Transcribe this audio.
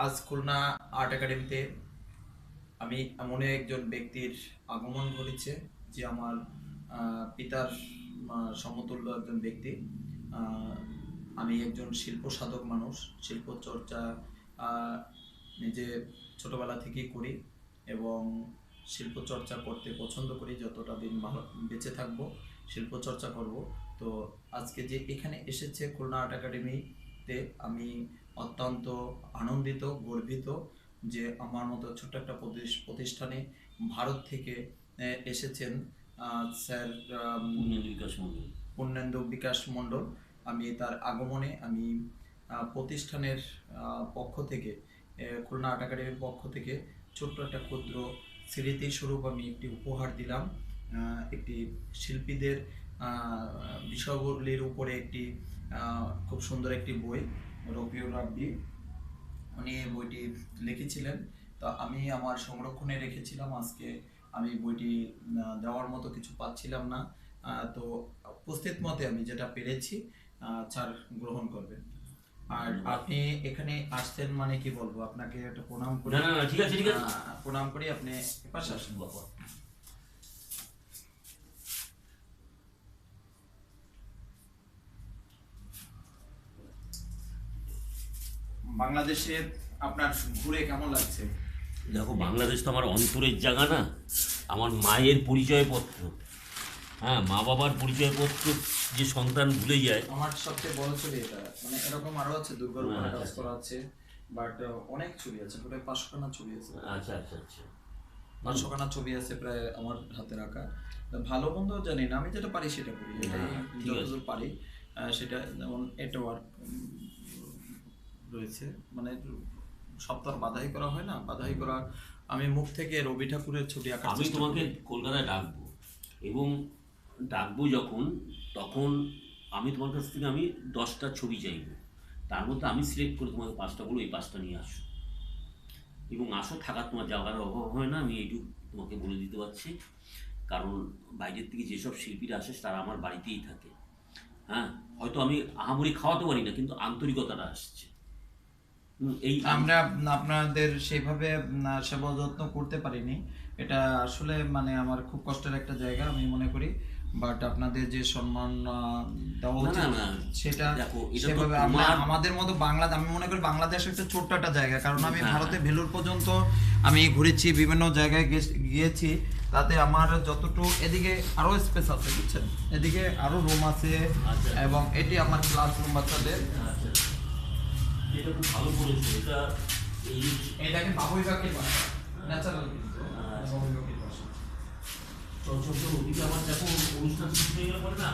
আজ খুলনা আর্ট একাডেমিতে আমি এমন একজন ব্যক্তির আগমন ঘটেছে যে আমার পিতার সমতুল্য একজন ব্যক্তি। আমি একজন শিল্প সাধক মানুষ, শিল্প চর্চা নিজে ছোটবেলা থেকেই করি এবং শিল্প চর্চা করতে পছন্দ করি। যতটা দিন ভালো বেঁচে থাকবো শিল্প চর্চা করব। তো আজকে যে এখানে এসেছে খুলনা আর্ট একাডেমিতে, আমি অত্যন্ত আনন্দিত, গর্বিত যে আমার মতো ছোট্ট একটা প্রতিষ্ঠানে ভারত থেকে এসেছেন স্যার পূর্ণেন্দু বিকাশ মণ্ডল। আমি তার আগমনে আমি প্রতিষ্ঠানের পক্ষ থেকে, খুলনা আর্ট একাডেমির পক্ষ থেকে ছোট্ট একটা ক্ষুদ্র স্মৃতিস্বরূপ আমি একটি উপহার দিলাম। একটি শিল্পীদের বিষয়গুলির উপরে একটি খুব সুন্দর একটি বই, রবিউল রাব্বি উনি বইটি লিখেছিলেন। তো আমি আমার সংরক্ষণে রেখেছিলাম। আজকে আমি বইটি দেওয়ার মতো কিছু পাচ্ছিলাম না, তো উপস্থিত মতে আমি যেটা পেরেছি স্যার গ্রহণ করবেন। আর আপনি এখানে আসছেন মানে কি বলবো, আপনাকে একটা প্রণাম করি। ঠিক আছে প্রণাম করি। আপনি পাশে আসুন বাবা। বাংলাদেশে আপনার ঘুরে কেমন লাগছে? দেখো, বাংলাদেশ তো আমার অন্তরের জায়গা না, আমার মায়ের পরিচয়পত্র। হ্যাঁ, মা বাবার পরিচয়পত্র যে সন্তান ভুলে যায়। আমার সবচেয়ে বড় ছবি এটা, মানে এরকম আরো আছে, দুর্গার উপরে কাজ করা আছে, বাট অনেক ছবি আছে, প্রায় 500খানা ছবি আছে। আচ্ছা আচ্ছা আচ্ছা 500খানা ছবি আছে প্রায় আমার হাতে রাখা। ভালো মন্দ জানি না, আমি যেটা পারি সেটা করি, যতদূর পারি সেটা। যেমন এটা ওয়ার্ক রয়েছে, মানে সপ্তাহ বাধাই করা হয় না, বাধাই করা। আমি মুখ থেকে রবি ঠাকুরের ছবি আঁকা। আমি তোমাকে কলকাতায় ডাকবো, এবং ডাকবো যখন, তখন আমি তোমার কাছ থেকে আমি 10টা ছবি চাইবো। তার মধ্যে আমি সিলেক্ট করে তোমাকে 5টা বলো, এই 5টা নিয়ে আসো, এবং আসো। থাকার তোমার জায়গার অভাব হয় না, আমি এইটুকু তোমাকে বলে দিতে পারছি। কারণ বাইরের থেকে যেসব শিল্পীরা আসে তারা আমার বাড়িতেই থাকে। হ্যাঁ, হয়তো আমি আহামরি খাওয়াতে পারি না, কিন্তু আন্তরিকতাটা আসছে। এই আমরা আপনাদের সেইভাবে সেবা যত্ন করতে পারিনি, এটা আসলে মানে আমার খুব কষ্টের একটা জায়গা আমি মনে করি। বাট আপনাদের যে সম্মান দেওয়া উচিত সেটা সেভাবে আমরা আমাদের মতো আমি মনে করি বাংলাদেশ একটা ছোট্ট একটা জায়গা। কারণ আমি ভারতে ভেলুর পর্যন্ত আমি ঘুরেছি, বিভিন্ন জায়গায় গিয়েছি, তাতে আমার যতটুকু এদিকে আরো স্পেস আছে, বুঝছেন, এদিকে আরো রুম আছে, এবং এটি আমার ক্লাসরুম বাচ্চাদের। এটা খুব ভালো করেছে। এটাকে বাবুই পাখির বাসা, ন্যাচারাল কিন্তু বাবুই পাখির বাসা। ওদিকে আমার দেখো অনুষ্ঠান শুরু হয়ে গেল না।